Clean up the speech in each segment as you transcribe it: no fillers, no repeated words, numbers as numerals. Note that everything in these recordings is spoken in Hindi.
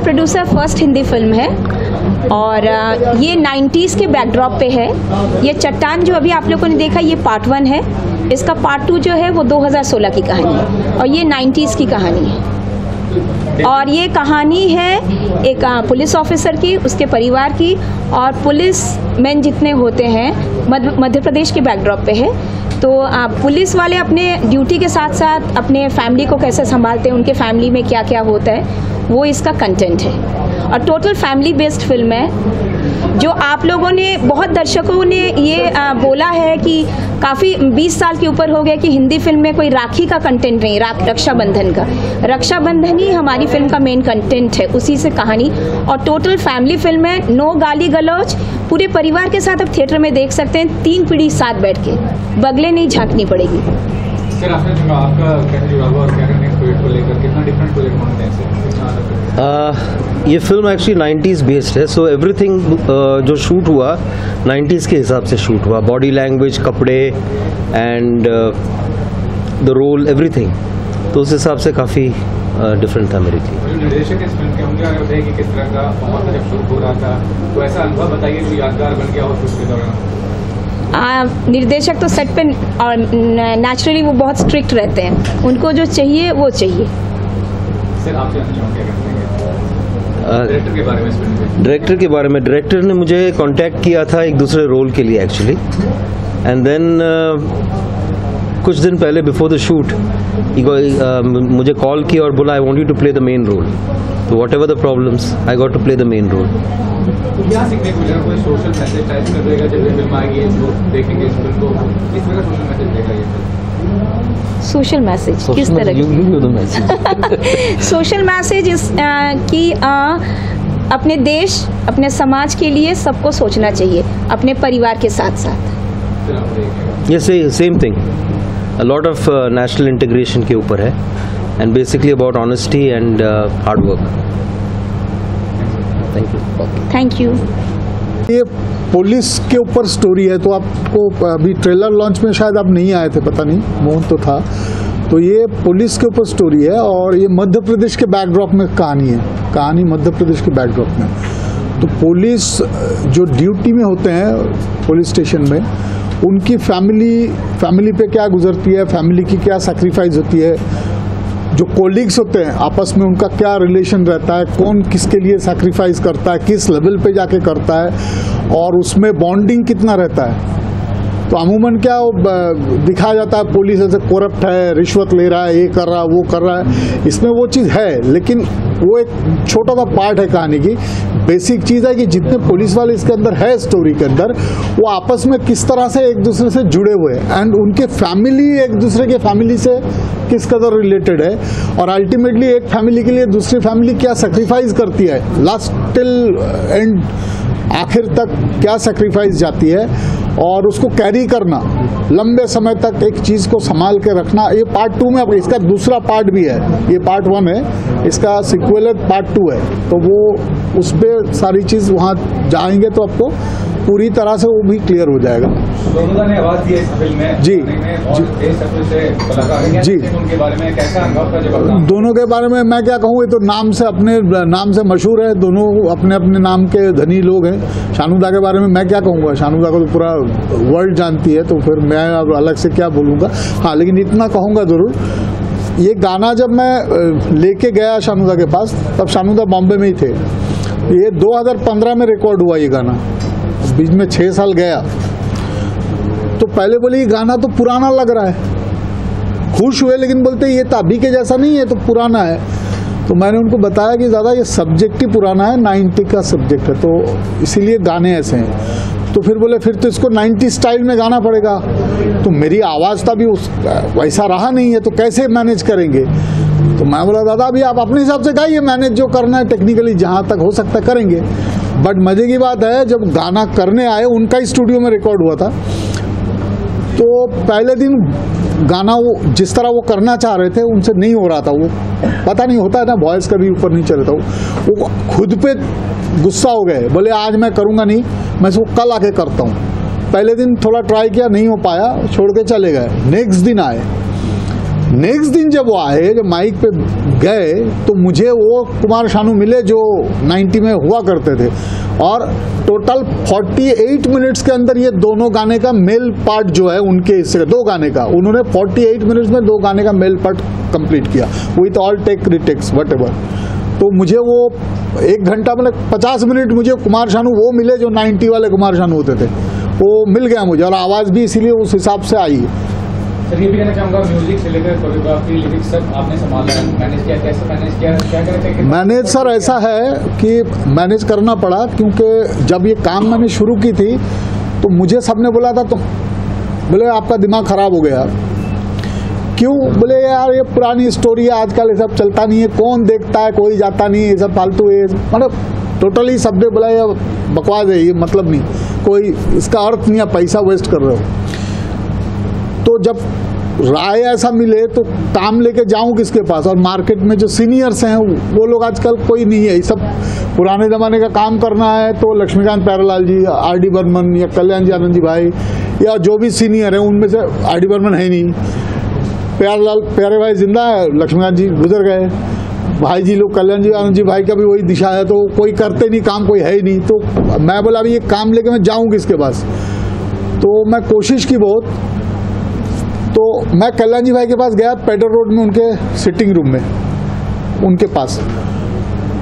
प्रोड्यूसर फर्स्ट हिंदी फिल्म है और ये 90s के बैकड्रॉप पे है। ये चट्टान जो अभी आप लोगों ने देखा ये पार्ट 1 है, इसका पार्ट 2 जो है वो 2016 की कहानी है और ये 90s की कहानी है। और ये कहानी है एक पुलिस ऑफिसर की, उसके परिवार की, और पुलिस मैन जितने होते हैं मध्य प्रदेश के बैकड्रॉप पे है। तो पुलिस वाले अपने ड्यूटी के साथ साथ अपने फैमिली को कैसे संभालते हैं, उनके फैमिली में क्या क्या होता है, वो इसका कंटेंट है। और टोटल फैमिली बेस्ड फिल्म है। जो आप लोगों ने, बहुत दर्शकों ने ये बोला है कि काफ़ी 20 साल के ऊपर हो गया कि हिंदी फिल्म में कोई राखी का कंटेंट नहीं, रक्षाबंधन का। रक्षाबंधन ही हमारी फिल्म का मेन कंटेंट है, उसी से कहानी। और टोटल फैमिली फिल्म है, नो गाली गलौज, पूरे परिवार के साथ आप थिएटर में देख सकते हैं, 3 पीढ़ी साथ बैठ के, बगले नहीं झांकनी पड़ेगी। सर आपने जो आपका कैसे जुड़ा हुआ और कैसे नेक्स्ट प्रोजेक्ट को लेकर कितना डिफरेंट प्रोजेक्ट होने हैं? ये फिल्म एक्चुअली 90s बेस्ड है, सो एवरीथिंग जो शूट हुआ 90s के हिसाब से शूट हुआ, बॉडी लैंग्वेज, कपड़े एंड द रोल, एवरीथिंग। तो उस हिसाब से काफ़ी डिफरेंट था मेरी थी। निर्देशक इस फिल्म के होंगे, अगर बताइए कि किस तरह का माहौल था जब शूट हो रहा था, तो ऐसा अनुभव बताइए जो यादगार बन गया हो शूट के दौरान। निर्देशक तो सेट पे और नेचुरली वो बहुत स्ट्रिक्ट रहते हैं, उनको जो चाहिए वो चाहिए। सर आप जानना चाहोगे डायरेक्टर के बारे में? डायरेक्टर के बारे में, डायरेक्टर ने मुझे कांटेक्ट किया था एक दूसरे रोल के लिए एक्चुअली, एंड देन कुछ दिन पहले बिफोर द शूट मुझे कॉल किया और बोला I want you to play the main role. तो whatever the problems, I got to play the main role. क्या सीखने को मिलेगा? कोई सोशल मैसेज टाइप कर देगा जब ये फिल्म आएगी, जो देखेंगे इस फिल्म को, किस तरह का सोशल मैसेज देगा ये फिल्म? सोशल मैसेज किस तरह की? सोशल मैसेज कि अपने देश, अपने समाज के लिए सबको सोचना चाहिए, अपने परिवार के साथ साथ। ये same thing, a lot of national integration के ऊपर है, and basically about honesty and hard work. Thank you. Thank you. ये पुलिस के ऊपर स्टोरी है, तो आपको अभी ट्रेलर लॉन्च में शायद आप नहीं आए थे, पता नहीं, मोहन तो था। तो ये पुलिस के ऊपर स्टोरी है और ये मध्य प्रदेश के बैकड्रॉप में कहानी है, कहानी मध्य प्रदेश के बैकड्रॉप में। तो पुलिस जो ड्यूटी में होते हैं पुलिस स्टेशन में, उनकी फैमिली पे क्या गुजरती है, फैमिली की क्या सैक्रिफाइस होती है, जो कोलीग्स होते हैं आपस में उनका क्या रिलेशन रहता है, कौन किसके लिए सैक्रिफाइस करता है, किस लेवल पे जाके करता है, और उसमें बॉन्डिंग कितना रहता है। तो अमूमन क्या दिखाया जाता है पुलिस ऐसे करप्ट है, रिश्वत ले रहा है, ये कर रहा है, वो कर रहा है, इसमें वो चीज़ है, लेकिन वो एक छोटा सा पार्ट है कहानी की। बेसिक चीज़ है कि जितने पुलिस वाले इसके अंदर है, स्टोरी के अंदर, वो आपस में किस तरह से एक दूसरे से जुड़े हुए हैं, एंड उनके फैमिली एक दूसरे के फैमिली से किस कदर रिलेटेड है, और अल्टीमेटली एक फैमिली के लिए दूसरी फैमिली क्या सेक्रीफाइस करती है, लास्ट टिल एंड, आखिर तक क्या सेक्रीफाइस जाती है, और उसको कैरी करना लंबे समय तक, एक चीज़ को संभाल के रखना। ये पार्ट 2 में, इसका दूसरा पार्ट भी है, ये पार्ट 1 है, इसका सिक्वल पार्ट 2 है। तो वो उस पर सारी चीज़ वहाँ जाएंगे तो आपको पूरी तरह से वो भी क्लियर हो जाएगा। दोनों ने आवाज़ दी है इस फिल्म में, जी जी, उनके बारे में कैसा अनुभव था जब? दोनों के बारे में मैं क्या कहूँ, ये तो नाम से, अपने नाम से मशहूर है, दोनों अपने अपने नाम के धनी लोग हैं। शानुदा के बारे में मैं क्या कहूँगा, शानुदा को तो पूरा वर्ल्ड जानती है, तो फिर मैं अब अलग से क्या बोलूँगा। हाँ, लेकिन इतना कहूँगा ज़रूर, ये गाना जब मैं लेके गया शानुदा के पास, तब शानुदा बॉम्बे में ही थे। ये 2015 में रिकॉर्ड हुआ ये गाना, बीच में 6 साल गया। तो पहले बोले ये गाना तो पुराना लग रहा है, खुश हुए, लेकिन बोलते ये तो अभी के जैसा नहीं है, तो पुराना है। तो मैंने उनको बताया कि ज़्यादा ये सब्जेक्ट ही पुराना है, 90 का सब्जेक्ट है, तो इसीलिए गाने ऐसे हैं। तो फिर बोले फिर तो इसको 90 स्टाइल में गाना पड़ेगा। तो मेरी आवाज़ तभी वैसा रहा नहीं है, तो कैसे मैनेज करेंगे? तो मैं बोला दादा अभी आप अपने हिसाब से गाइए, मैनेज जो करना है टेक्निकली जहाँ तक हो सकता है करेंगे। बट मज़े की बात है, जब गाना करने आए, उनका ही स्टूडियो में रिकॉर्ड हुआ था, तो पहले दिन गाना वो जिस तरह वो करना चाह रहे थे उनसे नहीं हो रहा था। वो पता नहीं होता है ना, वॉइस कभी ऊपर नहीं चलता। वो खुद पे गुस्सा हो गए, बोले आज मैं करूँगा नहीं, मैं इसको कल आके करता हूँ। पहले दिन थोड़ा ट्राई किया, नहीं हो पाया, छोड़ के चले गए। नेक्स्ट दिन आए, नेक्स्ट दिन जब वो आए, जब माइक पे गए तो मुझे वो कुमार शानू मिले जो 90 में हुआ करते थे, और टोटल 48 मिनट्स के अंदर ये दोनों गाने का मेल पार्ट जो है उनके हिस्से, 2 गाने का उन्होंने 48 मिनट्स में 2 गाने का मेल पार्ट कंप्लीट किया with all take retakes whatever. तो मुझे वो 1 घंटा मतलब 50 मिनट मुझे कुमार शानू वो मिले जो 90 वाले कुमार शानू होते थे, वो मिल गया मुझे, और आवाज़ भी इसीलिए उस हिसाब से आई। सर ये भी कहना चाहूँगा, म्यूजिक से लेकर कोरियोग्राफी, लिरिक्स सब आपने संभाला है, मैनेज किया, कैसे मैनेज किया, क्या करें? मैनेज सर ऐसा है कि मैनेज करना पड़ा, क्योंकि जब ये काम मैंने शुरू की थी तो मुझे सबने बोला था, तो बोले आपका दिमाग ख़राब हो गया। क्यों? बोले यार ये पुरानी स्टोरी है, आजकल ये सब चलता नहीं है, कौन देखता है, कोई जाता नहीं है, ये सब फालतू है, मतलब टोटली सबने बोला ये बकवास है, ये मतलब नहीं, कोई इसका अर्थ नहीं है, पैसा वेस्ट कर रहे हो। तो जब राय ऐसा मिले तो काम लेके जाऊं किसके पास, और मार्केट में जो सीनियर्स हैं वो लोग आजकल कोई नहीं है, ये सब पुराने ज़माने का काम करना है तो लक्ष्मीकांत प्यारेलाल जी, आर.डी. बर्मन या कल्याण जी आनंद जी भाई या जो भी सीनियर है, उनमें से आर.डी. बर्मन है नहीं, प्यारे भाई जिंदा है, लक्ष्मीकांत जी गुजर गए, भाई जी लोग, कल्याण जी आनंद जी भाई का भी वही दिशा है, तो कोई करते नहीं काम, कोई है ही नहीं। तो मैं बोला अभी ये काम लेके मैं जाऊँ किसके पास, तो मैं कोशिश की बहुत, तो मैं कल्याण जी भाई के पास गया, पेडर रोड में उनके सिटिंग रूम में उनके पास,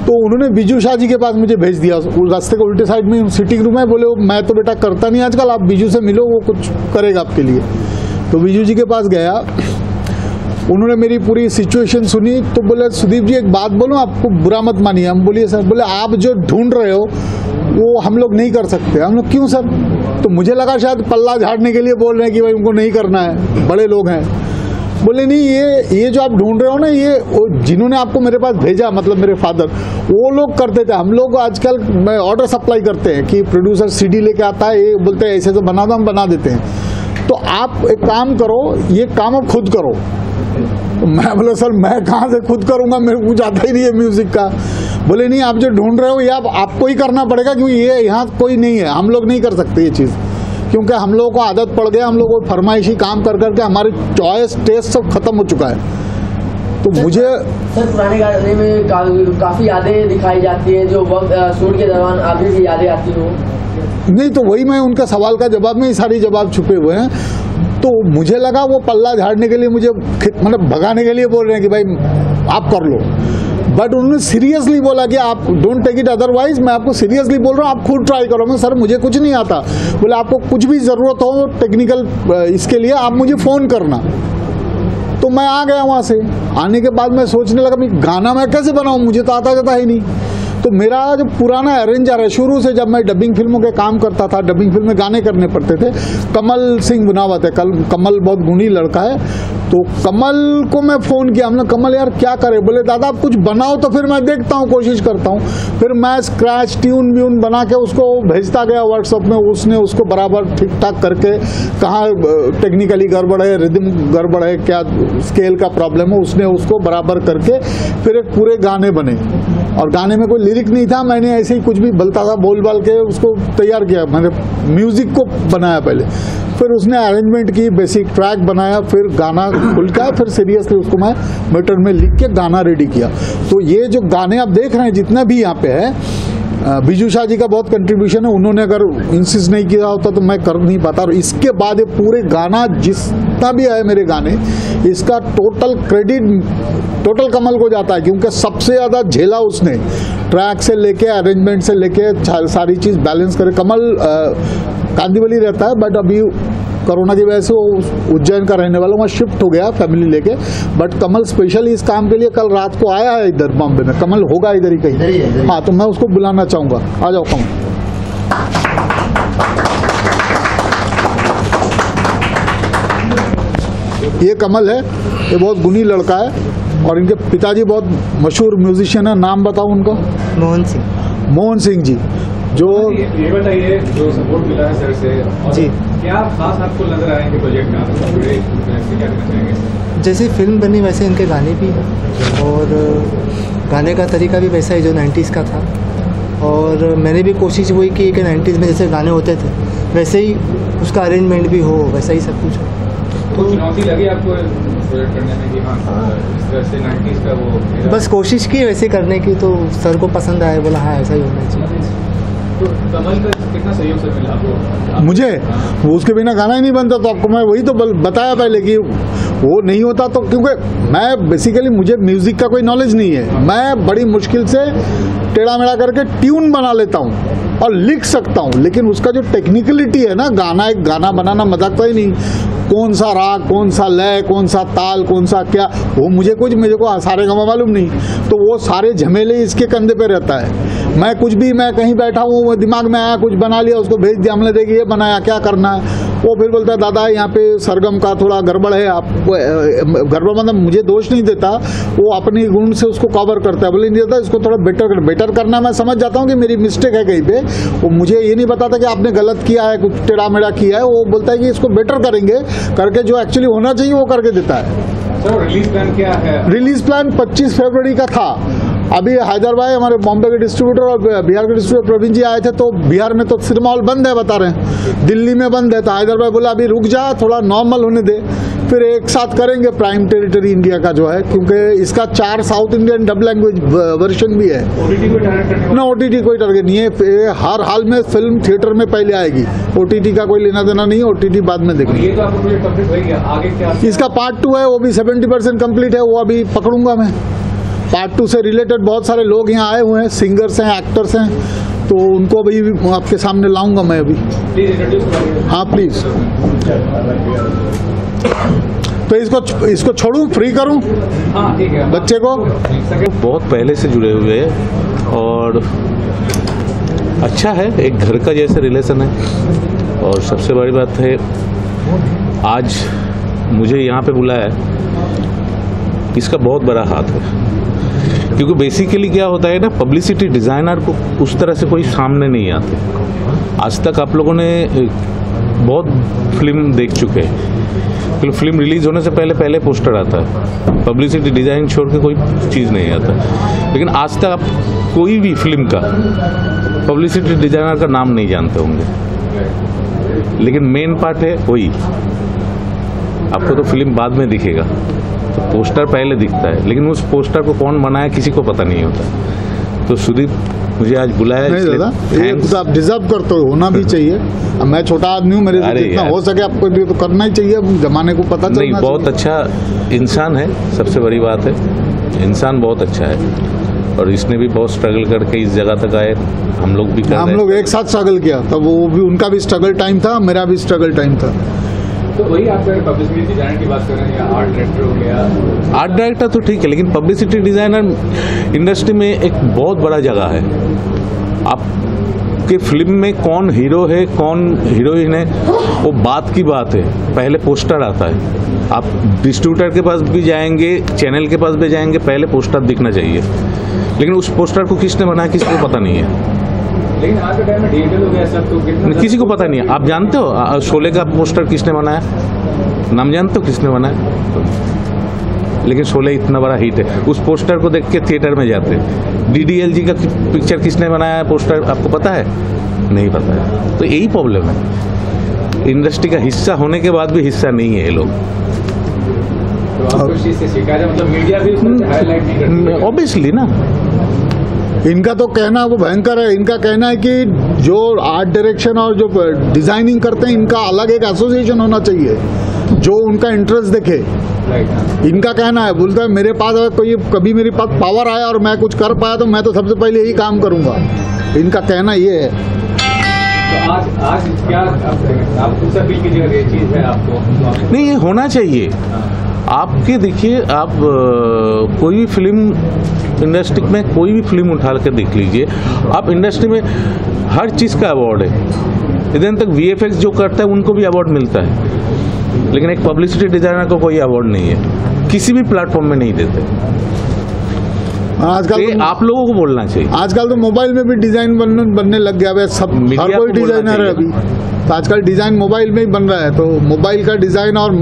तो उन्होंने बीजू शाह जी के पास मुझे भेज दिया, रास्ते के उल्टे साइड में सिटिंग रूम है, बोले मैं तो बेटा करता नहीं आजकल, आप बीजू से मिलो, वो कुछ करेगा आपके लिए। तो बीजू जी के पास गया, उन्होंने मेरी पूरी सिचुएशन सुनी, तो बोले सुदीप जी एक बात बोलूं, आपको बुरा मत मानिए। हम बोलिए सर। बोले आप जो ढूंढ रहे हो वो हम लोग नहीं कर सकते। हम लोग क्यों सर? तो मुझे लगा शायद पल्ला झाड़ने के लिए बोल रहे हैं कि भाई उनको नहीं करना है, बड़े लोग हैं। बोले नहीं, ये जो आप ढूंढ रहे हो ना, ये जिन्होंने आपको मेरे पास भेजा, मतलब मेरे फादर, वो लोग करते थे। हम लोग आजकल ऑर्डर सप्लाई करते हैं कि प्रोड्यूसर सीडी लेके आता है, ये बोलते हैं ऐसे तो बना दो, हम बना देते हैं। तो आप एक काम करो, ये काम आप खुद करो। मैं बोला सर मैं कहाँ से खुद करूँगा, मेरे को कुछ आता ही नहीं है म्यूजिक का। बोले नहीं, आप जो ढूंढ रहे हो ये आपको ही करना पड़ेगा, क्योंकि ये यहाँ कोई नहीं है, हम लोग नहीं कर सकते ये चीज़, क्योंकि हम लोगों को आदत पड़ गया, हम लोग को फरमाइशी काम कर करके हमारी चॉइस टेस्ट सब खत्म हो चुका है। तो मुझे सर पुराने गाने में काफ़ी यादें दिखाई जाती हैं, जो वक्त शूट के दौरान अभी भी यादें आती हो। नहीं, तो वही मैं उनका सवाल का जवाब में ही सारी जवाब छुपे हुए हैं। तो मुझे लगा वो पल्ला झाड़ने के लिए मुझे मतलब भगाने के लिए बोल रहे हैं कि भाई आप कर लो, बट उन्होंने सीरियसली बोला कि आप डोंट टेक इट अदरवाइज, मैं आपको सीरियसली बोल रहा हूँ, आप खुद ट्राई करो। मैं सर मुझे कुछ नहीं आता। बोले आपको कुछ भी ज़रूरत हो टेक्निकल इसके लिए आप मुझे फ़ोन करना। तो मैं आ गया वहाँ से। आने के बाद मैं सोचने लगा भाई गाना मैं कैसे बनाऊँ, मुझे तो आता जाता ही नहीं। तो मेरा जो पुराना अरेंजर है, शुरू से जब मैं डबिंग फिल्मों के काम करता था, डबिंग फिल्म में गाने करने पड़ते थे, कमल सिंह बुनावत है, कमल बहुत गुणी लड़का है। तो कमल को मैं फ़ोन किया, हमने कमल यार क्या करे? बोले दादा आप कुछ बनाओ तो फिर मैं देखता हूँ, कोशिश करता हूँ। फिर मैं स्क्रैच ट्यून व्यून बना के उसको भेजता गया व्हाट्सअप में, उसने उसको बराबर ठीक ठाक करके, कहाँ टेक्निकली गड़बड़ है, रिदम गड़बड़ है, क्या स्केल का प्रॉब्लम है, उसने उसको बराबर करके फिर एक पूरे गाने बने। और गाने में कोई लिरिक नहीं था, मैंने ऐसे ही कुछ भी बलता था बोल बाल के उसको तैयार किया। मैंने म्यूज़िक को बनाया पहले, फिर उसने अरेंजमेंट की, बेसिक ट्रैक बनाया, फिर गाना खुल के, फिर सीरियसली उसको मैं मीटर में लिख के गाना रेडी किया। तो ये जो गाने आप देख रहे हैं जितना भी यहाँ पे है, बीजू शाह जी का बहुत कंट्रीब्यूशन है। उन्होंने अगर इंसिस्ट नहीं किया होता तो मैं कर नहीं पाता। और इसके बाद ये पूरे गाना जितना भी है मेरे गाने, इसका टोटल क्रेडिट टोटल कमल को जाता है, क्योंकि सबसे ज़्यादा झेला उसने, ट्रैक से लेके अरेंजमेंट से लेके सारी चीज़ बैलेंस करे। कमल कांदीवली रहता है, बट अभी कोरोना की वजह से वो उज्जैन का रहने वाला, वहाँ शिफ्ट हो गया फैमिली लेके। बट कमल स्पेशली इस काम के लिए कल रात को आया है इधर बॉम्बे में। कमल होगा इधर ही कहीं। हाँ, तो मैं उसको बुलाना चाहूँगा, आ जाओ कमल। ये कमल है, ये बहुत गुणी लड़का है, और इनके पिताजी बहुत मशहूर म्यूजिशियन है। नाम बताओ उनका? मोहन सिंह जी। जो ये बताइए, जो सपोर्ट मिला है सर से जी, क्या खास आपको नजर आएंगे प्रोजेक्ट में? आप क्या कहना चाहेंगे? जैसे फिल्म बनी वैसे इनके गाने भी हैं, और गाने का तरीका भी वैसा ही जो 90s का था। और मैंने भी कोशिश वही की कि 90s में जैसे गाने होते थे वैसे ही उसका अरेंजमेंट भी हो, वैसा ही सब कुछ हो। तो चुनौती लगी आपको प्रोजेक्ट करने में कि हाँ इस तरह से 90s का वो बस कोशिश की वैसे करने की, तो सर को पसंद आया, बोला हाँ ऐसा ही होना चाहिए। तो कमल का कितना सहयोग से मिला आपको? मुझे वो उसके बिना गाना ही नहीं बनता। तो आपको मैं वही तो बताया पहले कि वो नहीं होता तो, क्योंकि मैं बेसिकली मुझे म्यूजिक का कोई नॉलेज नहीं है। मैं बड़ी मुश्किल से टेढ़ा मेढ़ा करके ट्यून बना लेता हूँ और लिख सकता हूँ, लेकिन उसका जो टेक्निकलिटी है ना, एक गाना बनाना मजाक तो ही नहीं, कौन सा राग, कौन सा लय, कौन सा ताल, कौन सा क्या, वो मुझे को सारे गामा मालूम नहीं। तो वो सारे झमेले इसके कंधे पे रहता है। मैं कहीं बैठा हूँ, दिमाग में आया कुछ बना लिया, उसको भेज दिया, हमने देखिए ये बनाया, क्या करना है। वो फिर बोलता है दादा यहाँ पे सरगम का थोड़ा गड़बड़ है, आप गड़बड़ मतलब मुझे दोष नहीं देता, वो अपनी गुण से उसको कवर करता है। बोले नहीं देता, इसको थोड़ा बेटर करना। मैं समझ जाता हूँ कि मेरी मिस्टेक है कहीं पे, वो मुझे ये नहीं बताता कि आपने गलत किया है, कुछ टेढ़ा मेढ़ा किया है। वो बोलता है कि इसको बेटर करेंगे, करके जो एक्चुअली होना चाहिए वो करके देता है। सर रिलीज प्लान क्या है? रिलीज प्लान 25 फरवरी का था। अभी हैदराबाद हमारे बॉम्बे के डिस्ट्रीब्यूटर और बिहार के डिस्ट्रीब्यूटर प्रवीण जी आए थे, तो बिहार में तो सिनेमा हॉल बंद है बता रहे हैं, दिल्ली में बंद है। तो हैदराबाद बोला अभी रुक जा, थोड़ा नॉर्मल होने दे, फिर एक साथ करेंगे प्राइम टेरिटरी इंडिया का जो है, क्योंकि इसका 4 south Indian dub language version भी है। OTT को टारगेट करने ना OTT कोई टारगेट नहीं है, हर हाल में फिल्म थिएटर में पहले आएगी। OTT का कोई लेना देना नहीं, OTT बाद में देखेंगे। ये तो आपको प्रोजेक्ट कंप्लीट हो गया, आगे क्या? इसका पार्ट 2 है, वो भी 70% कंप्लीट है, वो अभी पकड़ूंगा मैं। पार्ट 2 से रिलेटेड बहुत सारे लोग यहाँ आए हुए हैं, सिंगर्स हैं, एक्टर्स हैं, तो उनको अभी आपके सामने लाऊंगा मैं अभी। प्लीज इंट्रोड्यूस करिए। हाँ प्लीज। तो इसको छोड़ूं, फ्री करूं हाँ ठीक है। बच्चे को? बहुत पहले से जुड़े हुए हैं और अच्छा है, एक घर का जैसे रिलेशन है। और सबसे बड़ी बात है, आज मुझे यहाँ पे बुलाया है, इसका बहुत बड़ा हाथ है। क्योंकि बेसिकली क्या होता है ना, पब्लिसिटी डिज़ाइनर को उस तरह से कोई सामने नहीं आते। आज तक आप लोगों ने बहुत फिल्म देख चुके हैं, फिल्म रिलीज होने से पहले पोस्टर आता है, पब्लिसिटी डिज़ाइन छोड़ के कोई चीज़ नहीं आता। लेकिन आज तक आप कोई भी फिल्म का पब्लिसिटी डिज़ाइनर का नाम नहीं जानते होंगे, लेकिन मेन पार्ट है वही। आपको तो फिल्म बाद में दिखेगा, तो पोस्टर पहले दिखता है, लेकिन उस पोस्टर को कौन बनाया किसी को पता नहीं होता। तो सुदीप मुझे आज बुलाया, नहीं दादा, ये तो आप डिजर्व करते हो, होना भी चाहिए। अब मैं छोटा आदमी हूँ, मेरे से जितना हो सके आपको भी तो करना ही चाहिए, जमाने को पता चलना नहीं। बहुत अच्छा इंसान है, सबसे बड़ी बात है, इंसान बहुत अच्छा है। और इसने भी बहुत स्ट्रगल करके इस जगह तक आए, हम लोग भी हम लोग एक साथ स्ट्रगल किया, तब वो भी, उनका भी स्ट्रगल टाइम था, मेरा भी स्ट्रगल टाइम था। तो वही आप पब्लिसिटी डिजाइनर की बात कर रहे हैं या आर्ट डायरेक्टर हो गया? आर्ट डायरेक्टर तो ठीक है, लेकिन पब्लिसिटी डिजाइनर इंडस्ट्री में एक बहुत बड़ा जगह है। आपके फिल्म में कौन हीरो है, कौन हीरोइन है, वो बात की बात है, पहले पोस्टर आता है। आप डिस्ट्रीब्यूटर के पास भी जाएंगे, चैनल के पास भी जाएंगे, पहले पोस्टर दिखना चाहिए। लेकिन उस पोस्टर को किसने बनाया किसी को पता नहीं है। लेकिन आज के टाइम में डिजिटल हो गया सब, तो कितना किसी को पता नहीं है। आप जानते हो शोले का पोस्टर किसने बनाया? नाम जानते हो किसने बनाया? लेकिन शोले इतना बड़ा हिट है, उस पोस्टर को देख के थिएटर में जाते हैं। DDLG का पिक्चर किसने बनाया पोस्टर, आपको पता है? नहीं पता है। तो यही प्रॉब्लम है, इंडस्ट्री का हिस्सा होने के बाद भी हिस्सा नहीं है ये लोग। तो आपको इस चीज़ से शिकायत है, मतलब मीडिया भी उसमें हाईलाइट नहीं करती? ऑब्वियसली ना, इनका तो कहना वो भयंकर है। इनका कहना है कि जो आर्ट डायरेक्शन और जो डिजाइनिंग करते हैं, इनका अलग एक एसोसिएशन होना चाहिए जो उनका इंटरेस्ट देखे। इनका कहना है, बोलता है मेरे पास अगर कोई कभी मेरे पास पावर आया और मैं कुछ कर पाया तो मैं तो सबसे पहले यही काम करूंगा। इनका कहना ये है। तो आज क्या आप खुद से फील कीजिएगा ये चीज़ है आपको? नहीं, ये होना चाहिए। आपके देखिए, आप कोई भी फिल्म इंडस्ट्री में कोई भी फिल्म उठा कर देख लीजिए, आप इंडस्ट्री में हर चीज़ का अवार्ड है। इधर तक VFX जो करता है उनको भी अवार्ड मिलता है, लेकिन एक पब्लिसिटी डिजाइनर को कोई अवार्ड नहीं है, किसी भी प्लेटफॉर्म में नहीं देते। आजकल तो आप लोगों को बोलना चाहिए। आजकल तो मोबाइल में भी डिजाइन बनने लग गया है, सब हर कोई डिजाइनर है अभी। तो आजकल डिजाइन मोबाइल में ही बन रहा है, तो मोबाइल का डिजाइन और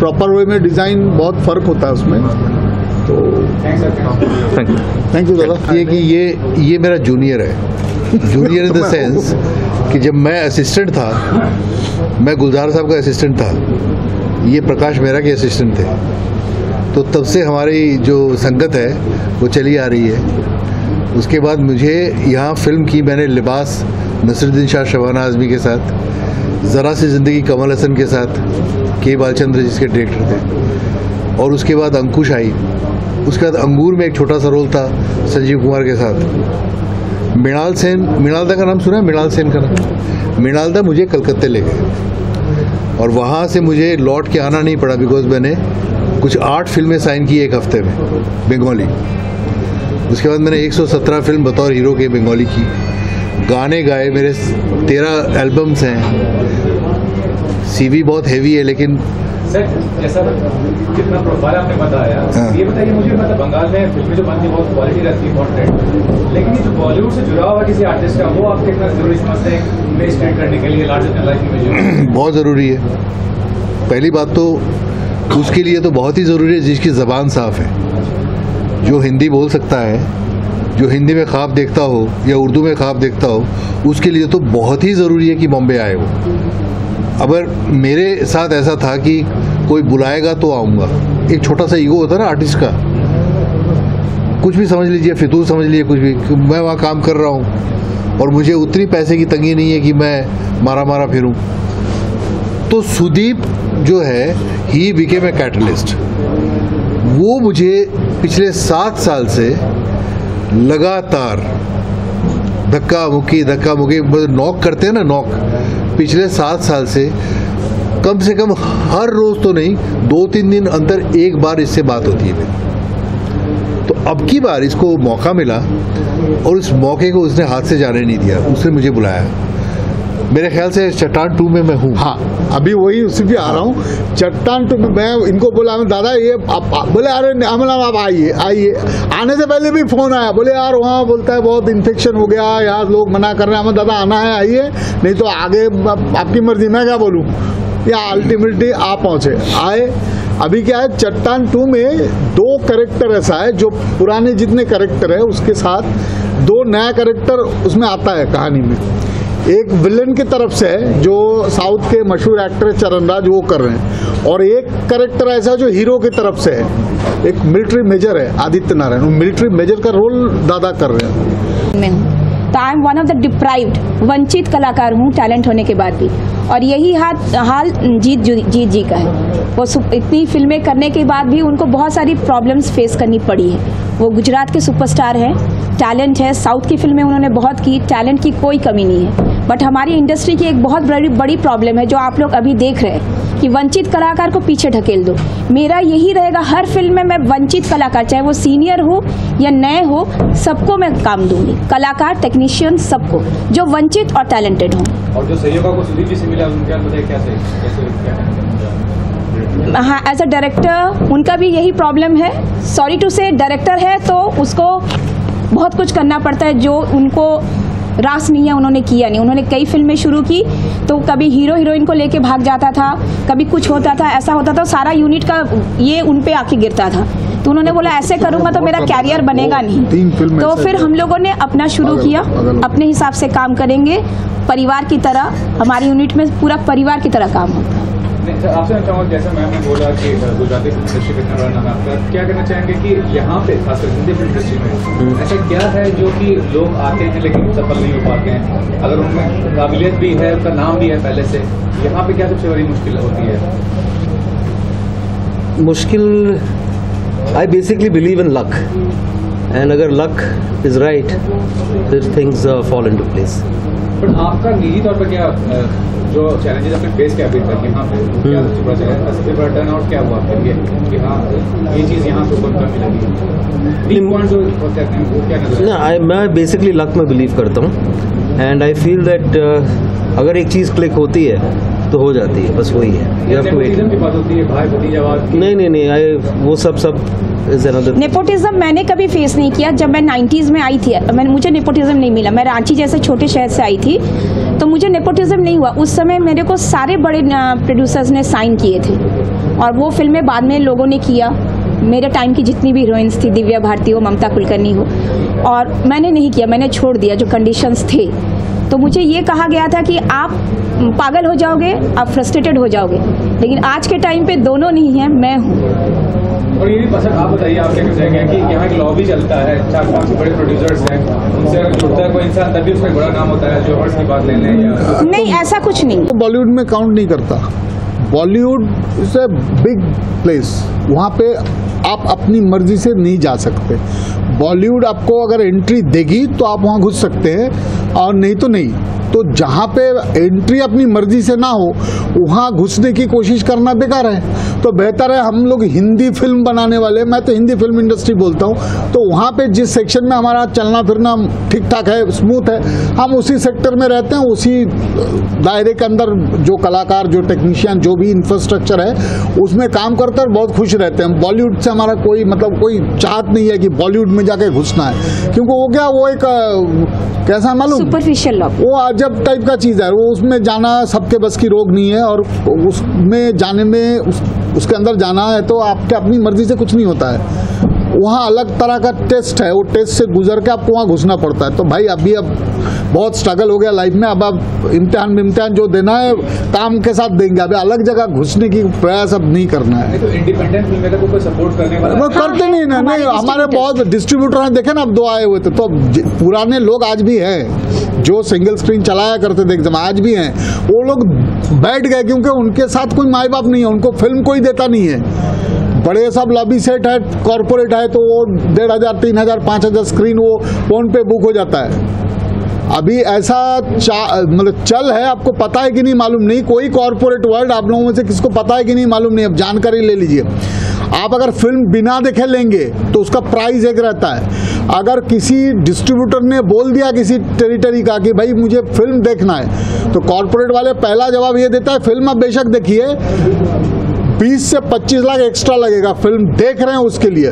प्रॉपर वे में डिजाइन बहुत फर्क होता है उसमें। तो थैंक यू दादा। ये कि ये मेरा जूनियर है, जूनियर इन द सेंस कि जब मैं असिस्टेंट था, मैं गुलजार साहब का असिस्टेंट था, ये प्रकाश मेहरा के असिस्टेंट थे। तो तब से हमारी जो संगत है वो चली आ रही है। उसके बाद मुझे यहाँ फिल्म की मैंने लिबास नसरुद्दीन शाह शबाना आज़मी के साथ, ज़रा सी ज़िंदगी कमल हसन के साथ, के बालचंद्र जिसके डायरेक्टर थे, और उसके बाद अंकुश आई। उसके बाद अंगूर में एक छोटा सा रोल था संजीव कुमार के साथ। मृणाल सेन, मृणालदा का नाम सुना है? मृणाल सेन का नाम, मृणालदा मुझे कलकत्ते ले गए और वहाँ से मुझे लौट के आना नहीं पड़ा, बिकॉज मैंने कुछ 8 फिल्में साइन की एक हफ्ते में बंगाली। उसके बाद मैंने 117 फिल्म बतौर हीरो के बंगाली की, गाने गाए, मेरे 13 एल्बम्स हैं। सीवी बहुत हैवी है, लेकिन सर जैसा जितना प्रोफाइल आपने बताया, ये बताइए मुझे, मतलब बंगाल में फिल्में जो बनती है बहुत क्वालिटी रहती है, बहुत ट्रेंड, लेकिन ये जो बॉलीवुड से जुड़ा हुआ किसी आर्टिस्ट का, वो आप कितना जरूरी समझते हैं उन्हें स्टैंड करने के लिए लार्जर देन लाइफ इमेज? बहुत ज़रूरी है। पहली बात तो उसके लिए तो बहुत ही ज़रूरी है जिसकी ज़बान साफ़ है, जो हिंदी बोल सकता है, जो हिंदी में ख्वाब देखता हो या उर्दू में ख्वाब देखता हो, उसके लिए तो बहुत ही ज़रूरी है कि बॉम्बे आए वो। अगर मेरे साथ ऐसा था कि कोई बुलाएगा तो आऊँगा, एक छोटा सा ईगो होता है ना आर्टिस्ट का, कुछ भी समझ लीजिए, फितूर समझ लीजिए कुछ भी, कि मैं वहाँ काम कर रहा हूँ और मुझे उतनी पैसे की तंगी नहीं है कि मैं मारा मारा फिरूँ। तो सुदीप जो है, ही बिकेम ए कैटलिस्ट। वो मुझे पिछले 7 साल से लगातार धक्का मुक्की नॉक करते हैं ना, नॉक, पिछले 7 साल से कम हर रोज तो नहीं, 2-3 दिन अंतर एक बार इससे बात होती है मेरी। तो अब की बार इसको मौका मिला और उस मौके को उसने हाथ से जाने नहीं दिया, उसने मुझे बुलाया। मेरे ख्याल से चट्टान 2 में मैं हूँ। हाँ, अभी वही उसी भी आ रहा हूँ। चट्टान 2 में मैं इनको बोला, दादा ये बोले अरे अमला आप आइए। आने से पहले भी फोन आया, बोले यार वहाँ बोलता है बहुत इन्फेक्शन हो गया, यहाँ लोग मना कर रहे हैं। हमें दादा आना है, आइए, नहीं तो आगे आपकी मर्जी, मैं क्या बोलूँ। या अल्टीमेटली आप पहुँचे, आए। अभी क्या है, चट्टान 2 में 2 कैरेक्टर ऐसा है, जो पुराने जितने कैरेक्टर है उसके साथ 2 नया कैरेक्टर उसमें आता है कहानी में। एक विलन की तरफ से है जो साउथ के मशहूर एक्टर चरण राज वो कर रहे हैं, और एक कैरेक्टर ऐसा जो हीरो की तरफ से है, एक मिलिट्री मेजर है आदित्य नारायण, वो मिलिट्री मेजर का रोल दादा कर रहे हैं। मैं हूँ तो I am one of the deprived, वंचित कलाकार हूँ टैलेंट होने के बाद भी, और यही हाल जीत जी का है। वो इतनी फिल्में करने के बाद भी उनको बहुत सारी प्रॉब्लम्स फेस करनी पड़ी है। वो गुजरात के सुपरस्टार हैं, टैलेंट है, साउथ की फिल्में उन्होंने बहुत की, टैलेंट की कोई कमी नहीं है। बट हमारी इंडस्ट्री की एक बहुत बड़ी प्रॉब्लम है जो आप लोग अभी देख रहे हैं कि वंचित कलाकार को पीछे ढकेल दो। मेरा यही रहेगा, हर फिल्म में मैं वंचित कलाकार, चाहे वो सीनियर हो या नए हो, सबको मैं काम दूंगी, कलाकार, टेक्नीशियन, सबको जो वंचित और टैलेंटेड हो। और जो सहयोगों को सुदीप जी से मिला, उनके बताइए कैसे? हाँ, एज अ डायरेक्टर उनका भी यही प्रॉब्लम है। सॉरी टू से, डायरेक्टर है तो उसको बहुत कुछ करना पड़ता है जो उनको रास नहीं है, उन्होंने किया नहीं। उन्होंने कई फिल्में शुरू की तो कभी हीरो हीरोइन को लेके भाग जाता था, कभी कुछ होता था, ऐसा होता था, सारा यूनिट का ये उन पे आके गिरता था। तो उन्होंने बोला ऐसे करूंगा तो मेरा कैरियर बनेगा नहीं। तो फिर हम लोगों ने अपना शुरू किया, अपने हिसाब से काम करेंगे, परिवार की तरह। हमारी यूनिट में पूरा परिवार की तरह काम होता है। आपसे मैं चाहूँगा, जैसा मैम ने बोला कि गुजराती फिल्म इंडस्ट्री का इतना बड़ा नाम है आपका, क्या कहना चाहेंगे कि यहाँ पे खासकर हिंदी फिल्म इंडस्ट्री में ऐसा क्या है जो कि लोग आते हैं लेकिन सफल नहीं हो पाते हैं? अगर उनमें काबिलियत भी है, उनका नाम भी है पहले से, यहाँ पे क्या सबसे बड़ी मुश्किल होती है? मुश्किल, I basically believe in luck, and अगर लक इज राइट फिर things fall into place. But आपका निजी तौर पर क्या जो चैलेंजेस आपने फेस किया अभी तक, यहाँ पे क्या सबसे बड़ा चैलेंज, सबसे बड़ा टर्न आउट क्या हुआ आपके लिए कि हाँ ये चीज़ यहाँ से ऊपर करने लगी? जो कहते हैं वो क्या नजर? ना, मैं बेसिकली लक में बिलीव करता हूँ, एंड आई फील दैट अगर एक चीज़ क्लिक होती है तो हो जाती है, बस वही है। नेपोटिज्म की बात होती है, भाई भतीजावाद? नहीं, वो सब नेपोटिज्म मैंने कभी फेस नहीं किया। जब मैं 90s में आई थी, मुझे नेपोटिज्म नहीं मिला। मैं रांची जैसे छोटे शहर से आई थी, तो मुझे नेपोटिज्म नहीं हुआ। उस समय मेरे को सारे बड़े प्रोड्यूसर्स ने साइन किए थे, और वो फिल्में बाद में लोगों ने किया। मेरे टाइम की जितनी भी हीरोइंस थी, दिव्या भारती हो, ममता कुलकर्णी हो, और मैंने नहीं किया, मैंने छोड़ दिया जो कंडीशंस थे। तो मुझे ये कहा गया था कि आप पागल हो जाओगे, आप फ्रस्ट्रेटेड हो जाओगे, लेकिन आज के टाइम पे दोनों नहीं है, मैं हूँ। और ये पसंद आप बताइए, आप क्या कहते हैं कि यहाँ एक लॉबी चलता है, 4-5 बड़े प्रोड्यूसर्स हैं, उनसे अगर जुड़ता है कोई इंसान तभी उसका बड़ा नाम होता है, जो हर्ष की बात ले लें या नहीं, ऐसा कुछ नहीं। बॉलीवुड में काउंट नहीं करता। Bollywood is a big place, वहाँ पे आप अपनी मर्जी से नहीं जा सकते। बॉलीवुड आपको अगर एंट्री देगी तो आप वहाँ घुस सकते हैं, और नहीं तो नहीं। तो जहाँ पे एंट्री अपनी मर्जी से ना हो वहाँ घुसने की कोशिश करना बेकार है। तो बेहतर है हम लोग हिंदी फिल्म बनाने वाले, मैं तो हिंदी फिल्म इंडस्ट्री बोलता हूँ, तो वहाँ पे जिस सेक्शन में हमारा चलना फिरना ठीक ठाक है, स्मूथ है, हम उसी सेक्टर में रहते हैं, उसी दायरे के अंदर जो कलाकार, जो टेक्नीशियन, जो भी इंफ्रास्ट्रक्चर है उसमें काम करते हैं, बहुत खुश रहते हैं। बॉलीवुड से हमारा कोई कोई चाहत नहीं है कि बॉलीवुड में जाके घुसना है, क्योंकि वो क्या, वो एक कैसा मालूम, सुपरफिशियल लॉ, वो अजब टाइप का चीज़ है। वो उसमें जाना सबके बस की रोग नहीं है, और उसमें जाने में उसके अंदर जाना है तो आपके अपनी मर्जी से कुछ नहीं होता है। वहाँ अलग तरह का टेस्ट है, वो टेस्ट से गुजर के आपको वहाँ घुसना पड़ता है। तो भाई अभी अब बहुत स्ट्रगल हो गया लाइफ में, अब इम्तिहान जो देना है काम के साथ देंगे, अभी अलग जगह घुसने की प्रयास अब नहीं करना है। तो इंडिपेंडेंट फिल्म मेकर को कोई सपोर्ट करने वाला वो करते नहीं ना, नहीं हमारे बहुत डिस्ट्रीब्यूटर हैं, देखे ना अब 2 आए हुए थे, तो पुराने लोग आज भी हैं जो सिंगल स्क्रीन चलाया करते थे एकदम, आज भी हैं। वो लोग बैठ गए क्योंकि उनके साथ कोई माई बाप नहीं है, उनको फिल्म कोई देता नहीं है। बड़े सब लॉबी सेट है, कॉर्पोरेट है, तो वो 1500, 3000, 5000 स्क्रीन वो फोन पे बुक हो जाता है। अभी ऐसा चल है, आपको पता है कि नहीं मालूम नहीं, कोई कॉर्पोरेट वर्ल्ड आप लोगों में से किसको पता है कि नहीं मालूम नहीं, अब जानकारी ले लीजिए। आप अगर फिल्म बिना देखे लेंगे तो उसका प्राइस एक रहता है। अगर किसी डिस्ट्रीब्यूटर ने बोल दिया किसी टेरिटरी का कि भाई मुझे फिल्म देखना है, तो कॉर्पोरेट वाले पहला जवाब ये देता है, फिल्म आप बेशक देखिए, 20 से 25 लाख एक्स्ट्रा लगेगा, फिल्म देख रहे हैं उसके लिए।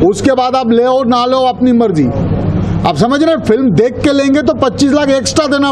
उसके बाद आप ले ना लो अपनी मर्जी। आप समझ रहे हैं, फिल्म देख के लेंगे तो 25 लाख एक्स्ट्रा देना